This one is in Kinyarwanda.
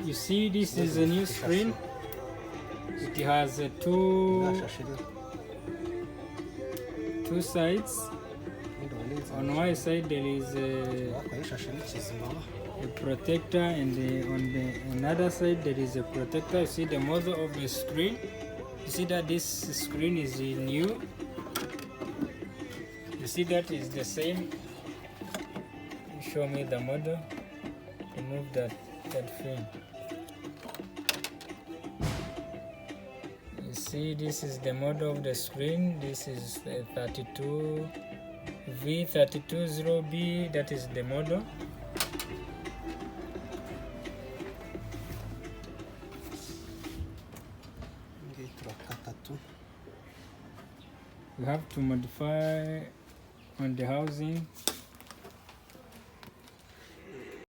You see, this is a new screen. It has two sides. On one side there is a protector, and on the another side there is a protector. You see the model of the screen. You see that this screen is new. You see that is the same. Show me the model. Remove that film. You see, this is the model of the screen. This is the 32 V320B. That is the model. You have to modify on the housing.